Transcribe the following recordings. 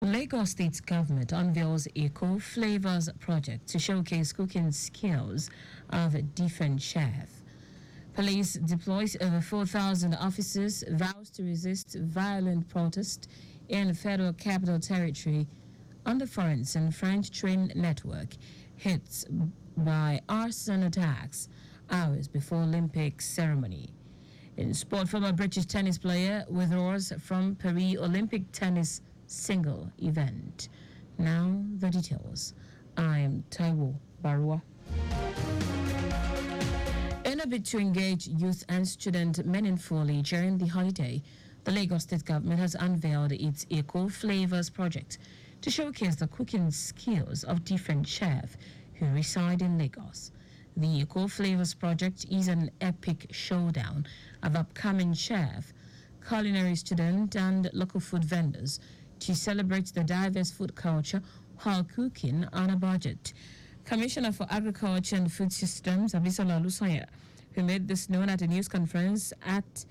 Lagos State government unveils Eco Flavors project to showcase cooking skills of different chefs. Police deploys over 4,000 officers, vows to resist violent protest in Federal Capital Territory on the France and French train network, hits by arson attacks hours before Olympic ceremony. In sport, former British tennis player withdraws from Paris Olympic tennis single event. Now the details. I am Taiwo Baruwa. In a bid to engage youth and students meaningfully during the holiday, the Lagos State government has unveiled its Eco Flavors project to showcase the cooking skills of different chefs who reside in Lagos. The Eco Flavors project is an epic showdown of upcoming chefs, culinary students, and local food vendors to celebrate the diverse food culture while cooking on a budget. Commissioner for Agriculture and Food Systems, Abisola Lusanya, who made this known at a news conference at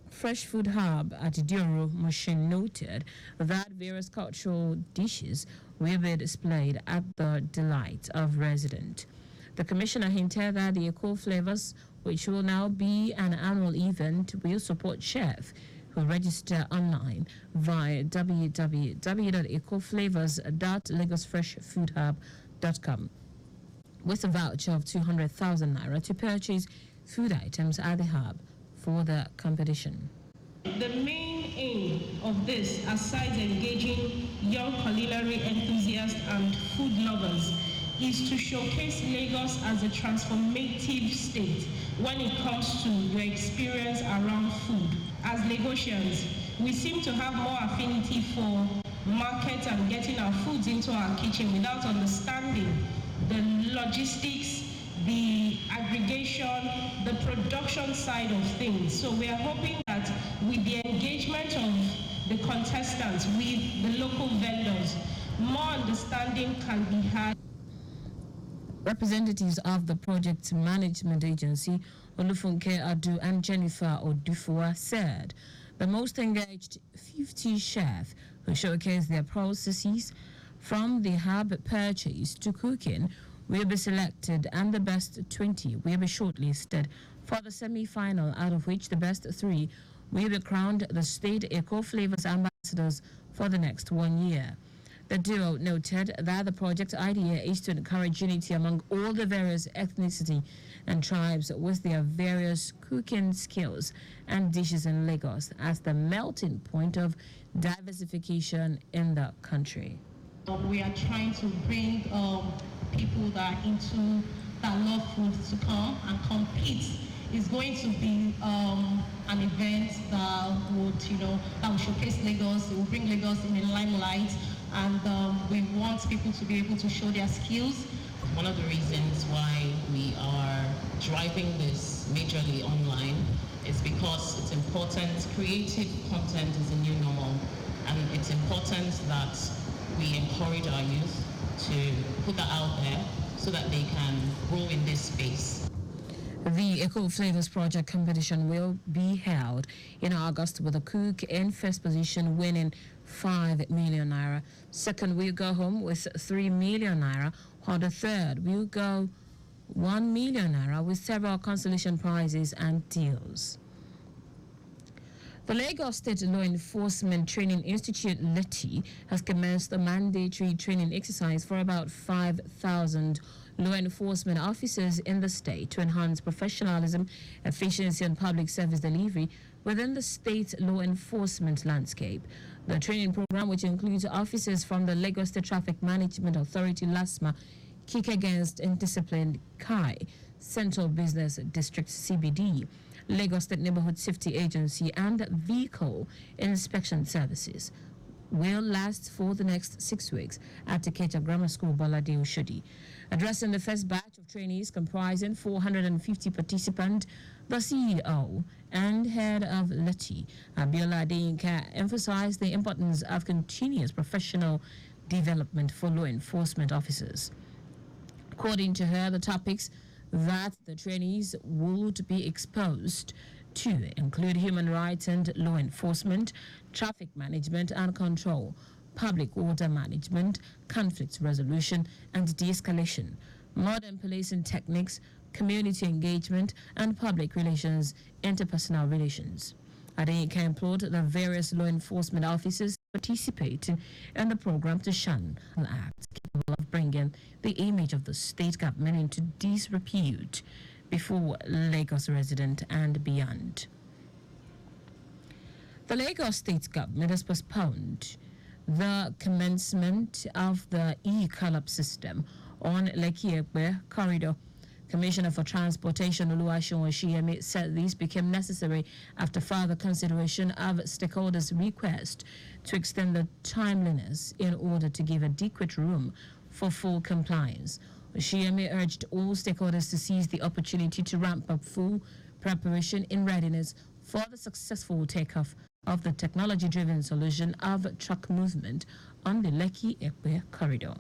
Fresh Food Hub at Dioro Machine, noted that various cultural dishes will be displayed at the delight of residents. The commissioner hinted that the Eco Flavors, which will now be an annual event, will support chefs who register online via www.ecoflavors.lagosfreshfoodhub.com with a voucher of 200,000 naira to purchase food items at the hub for the competition. The main aim of this, aside engaging young culinary enthusiasts and food lovers, is to showcase Lagos as a transformative state when it comes to your experience around food. As Lagosians, we seem to have more affinity for markets and getting our foods into our kitchen without understanding the logistics, the aggregation, the production side of things. So we are hoping that with the engagement of the contestants, with the local vendors, more understanding can be had. Representatives of the project management agency, Olufunke Adu and Jennifer Odufua, said the most engaged 50 chefs who showcase their processes from the hub purchase to cooking will be selected, and the best 20 will be shortlisted for the semi-final, out of which the best 3 will be crowned the State Eco Flavors ambassadors for the next 1 year. The duo noted that the project idea is to encourage unity among all the various ethnicity and tribes with their various cooking skills and dishes in Lagos as the melting point of diversification in the country. We are trying to bring people that are into, that love food to come and compete. It's going to be an event that would, that will showcase Lagos. It will bring Lagos in the limelight, and we want people to be able to show their skills. One of the reasons why we are driving this majorly online is because it's important. Creative content is a new normal, and it's important that we encourage our youth to put that out there so that they can grow in this space. The Eco Flavors Project competition will be held in August, with the cook in first position winning 5 million naira. Second will go home with 3 million naira, while the third will go 1 million naira with several consolation prizes and deals. The Lagos State Law Enforcement Training Institute, LETI, has commenced a mandatory training exercise for about 5,000 law enforcement officers in the state to enhance professionalism, efficiency, and public service delivery within the state law enforcement landscape. The training program, which includes officers from the Lagos State Traffic Management Authority, LASMA, Kick Against Indiscipline, KAI, Central Business District, CBD, Lagos State Neighborhood Safety Agency, and Vehicle Inspection Services, will last for the next 6 weeks at Ikeja Grammar School, Balade Oshodi. Addressing the first batch of trainees comprising 450 participants, the CEO and head of LETI, Abiola Adeyinka, emphasized the importance of continuous professional development for law enforcement officers. According to her, the topics that the trainees would be exposed to include human rights and law enforcement, traffic management and control, public order management, conflict resolution, and de-escalation, modern policing techniques, community engagement, and public relations, interpersonal relations. Adeyinka implored the various law enforcement officers to participate in the program to shun acts capable of bringing the image of the state government into disrepute before Lagos residents and beyond. The Lagos state government has postponed the commencement of the e-collab system on Lekki-Ekpe corridor. Commissioner for Transportation Oluwaseun Oshiyemi said this became necessary after further consideration of stakeholders' request to extend the timeliness in order to give adequate room for full compliance. Oshiyemi urged all stakeholders to seize the opportunity to ramp up full preparation in readiness for the successful takeoff of the technology-driven solution of truck movement on the Lekki-Ekpe corridor.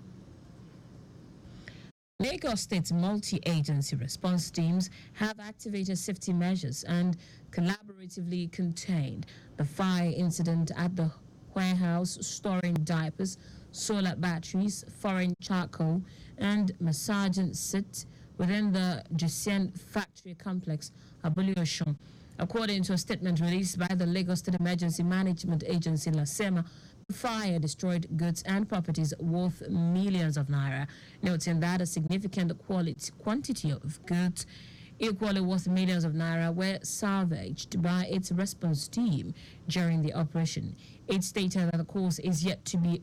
Lagos State's multi-agency response teams have activated safety measures and collaboratively contained the fire incident at the warehouse storing diapers, solar batteries, foreign charcoal, and massaging sit within the Jacen factory complex, Abuli-Osun. According to a statement released by the Lagos State Emergency Management Agency, LASEMA, the fire destroyed goods and properties worth millions of naira, noting that a significant quantity of goods equally worth millions of naira were salvaged by its response team during the operation. It stated that the cause is yet to be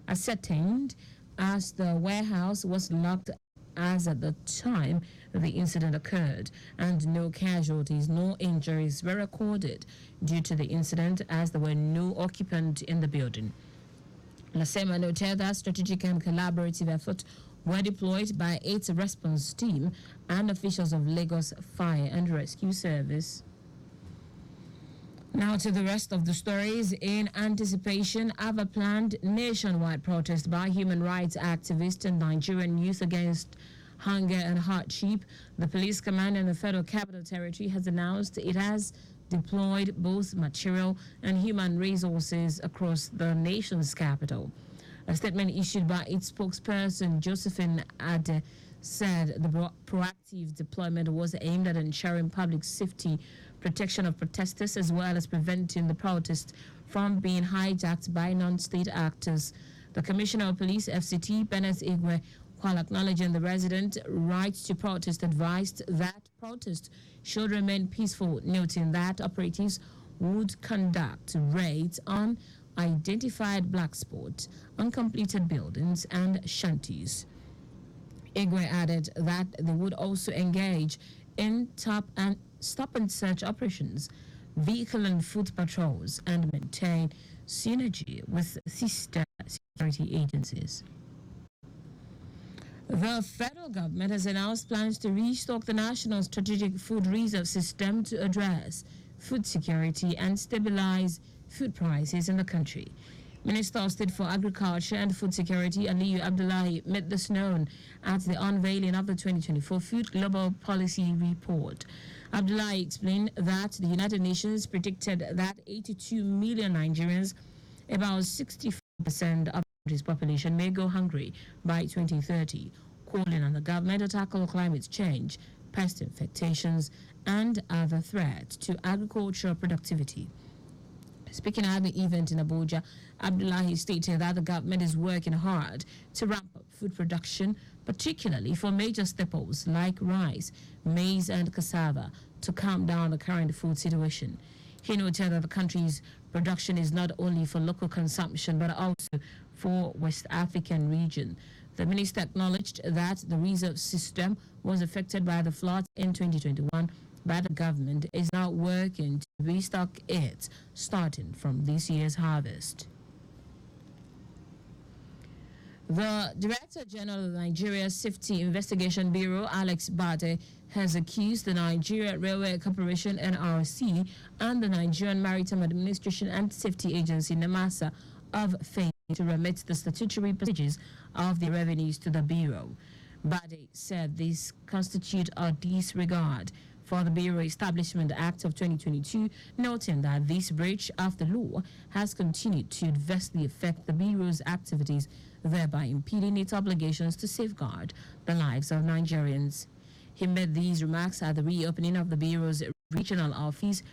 ascertained as the warehouse was locked as at the time the incident occurred, and no casualties nor injuries were recorded due to the incident as there were no occupants in the building. LASEMA noted that strategic and collaborative efforts were deployed by its response team and officials of Lagos Fire and Rescue Service. Now to the rest of the stories. In anticipation of a planned nationwide protest by human rights activists and Nigerian youth against hunger and hardship, the police command in the Federal Capital Territory has announced it has deployed both material and human resources across the nation's capital. A statement issued by its spokesperson, Josephine Ade, said the proactive deployment was aimed at ensuring public safety, protection of protesters, as well as preventing the protest from being hijacked by non-state actors. The Commissioner of Police, FCT, Bennett Igwe, while acknowledging the resident right to protest, advised that protest should remain peaceful, noting that operatives would conduct raids on identified black spots, uncompleted buildings, and shanties. Igwe added that they would also engage in stop and search operations, vehicle and foot patrols, and maintain synergy with sister security agencies. The federal government has announced plans to restock the National Strategic Food Reserve System to address food security and stabilize food prices in the country. Minister of State for Agriculture and Food Security, Aliyu Abdullahi, made this known at the unveiling of the 2024 Food Global Policy Report. Abdullahi explained that the United Nations predicted that 82 million Nigerians, about 64% of the country's population, may go hungry by 2030, calling on the government to tackle climate change, pest infestations, and other threats to agricultural productivity. Speaking at the event in Abuja, Abdullahi stated that the government is working hard to ramp up food production, particularly for major staples like rice, maize, and cassava, to calm down the current food situation. He noted that the country's production is not only for local consumption but also for West African region. The minister acknowledged that the reserve system was affected by the floods in 2021, but the government is now working to restock it starting from this year's harvest. The Director General of the Nigeria Safety Investigation Bureau, Alex Bade, has accused the Nigeria Railway Corporation, NRC, and the Nigerian Maritime Administration and Safety Agency, NAMASA, of failing to remit the statutory percentages of the revenues to the Bureau. Bade said this constitutes a disregard for the Bureau Establishment Act of 2022, noting that this breach of the law has continued to adversely affect the Bureau's activities, thereby impeding its obligations to safeguard the lives of Nigerians. He made these remarks at the reopening of the Bureau's regional office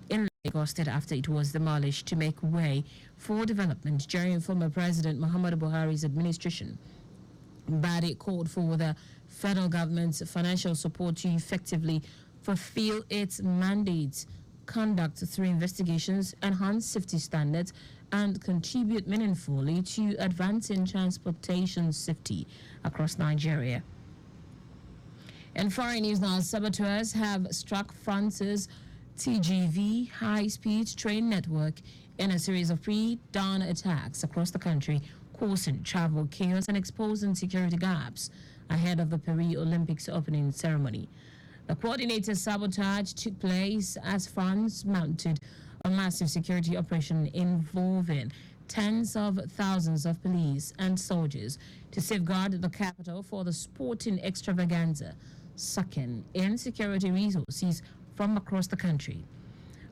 in Lagos State after it was demolished to make way for development during former President Muhammadu Buhari's administration. Badi called for the federal government's financial support to effectively fulfill its mandates, conduct through investigations, enhance safety standards, and contribute meaningfully to advancing transportation safety across Nigeria. In foreign news now, saboteurs have struck France's TGV high-speed train network in a series of pre-dawn attacks across the country, causing travel chaos and exposing security gaps ahead of the Paris Olympics opening ceremony. The coordinated sabotage took place as France mounted a massive security operation involving tens of thousands of police and soldiers to safeguard the capital for the sporting extravaganza, sucking in security resources from across the country.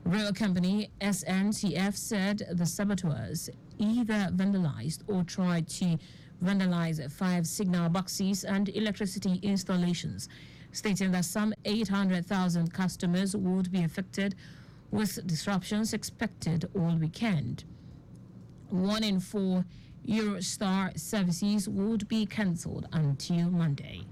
Rail company SNCF said the saboteurs either vandalized or tried to vandalize 5 signal boxes and electricity installations, stating that some 800,000 customers would be affected, with disruptions expected all weekend. 1 in 4 Eurostar services would be cancelled until Monday.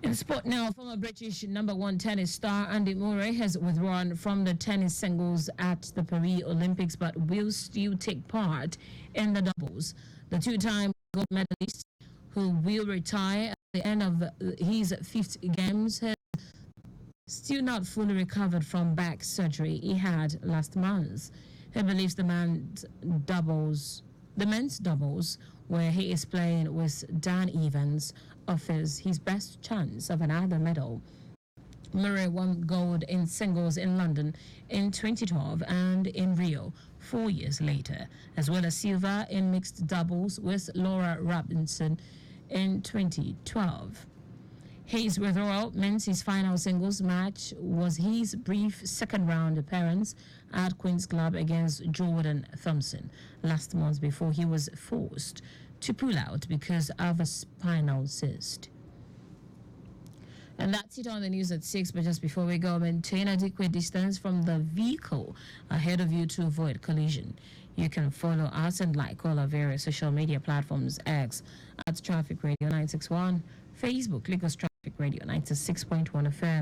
In sport now, former British number 1 tennis star Andy Murray has withdrawn from the tennis singles at the Paris Olympics but will still take part in the doubles. The two-time gold medalist, who will retire at the end of his 5th games, has still not fully recovered from back surgery he had last month. He believes the men's doubles, where he is playing with Dan Evans, offers his best chance of another medal. Murray won gold in singles in London in 2012 and in Rio 4 years later, as well as silver in mixed doubles with Laura Robinson in 2012. His withdrawal means his final singles match was his brief second-round appearance at Queen's Club against Jordan Thompson last month before he was forced to pull out because of a spinal cyst. And that's it on the news at 6, but just before we go, maintain adequate distance from the vehicle ahead of you to avoid collision. You can follow us and like all our various social media platforms: X at Traffic Radio 961, Facebook Lagos Traffic Radio 96.1 FM,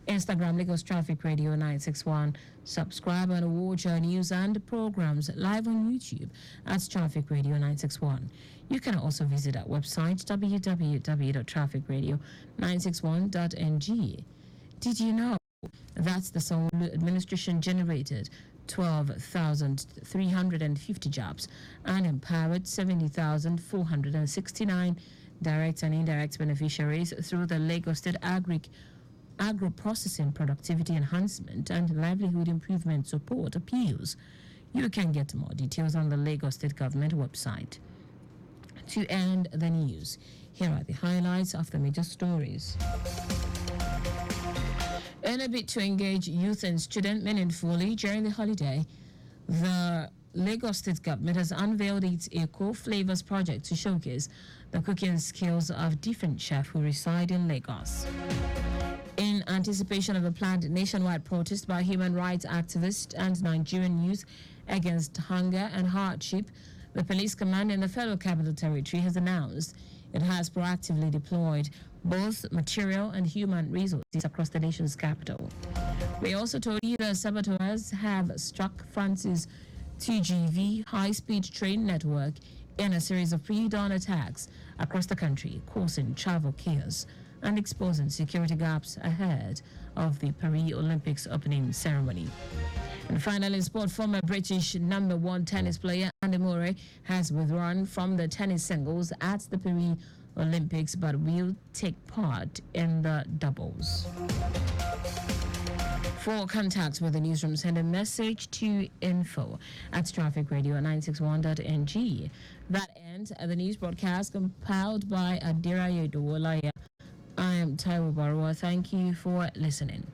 Instagram Lagos Traffic Radio 961. Subscribe and watch our news and programs live on YouTube at Traffic Radio 961. You can also visit our website www.trafficradio961.ng. Did you know that the Sanwo-Olu administration generated 12,350 jobs and empowered 70,469 direct and indirect beneficiaries through the Lagos State Agro-Processing Productivity Enhancement and Livelihood Improvement Support appeals? You can get more details on the Lagos State Government website. To end the news, here are the highlights of the major stories. In a bid to engage youth and students meaningfully during the holiday, the Lagos State Government has unveiled its Eco Flavors project to showcase the cooking skills of different chefs who reside in Lagos. In anticipation of a planned nationwide protest by human rights activists and Nigerian youth against hunger and hardship, the police command in the Federal Capital Territory has announced it has proactively deployed both material and human resources across the nation's capital. We also told you that saboteurs have struck France's TGV high-speed train network in a series of pre-dawn attacks across the country, causing travel chaos and exposing security gaps ahead of the Paris Olympics opening ceremony. And finally, sport, former British number 1 tennis player Andy Murray has withdrawn from the tennis singles at the Paris Olympics but will take part in the doubles. For contact with the newsroom, send a message to info@trafficradio961.ng. That ends the news broadcast compiled by Adira Yedowolaya, I am Taiwo Baruwa. Thank you for listening.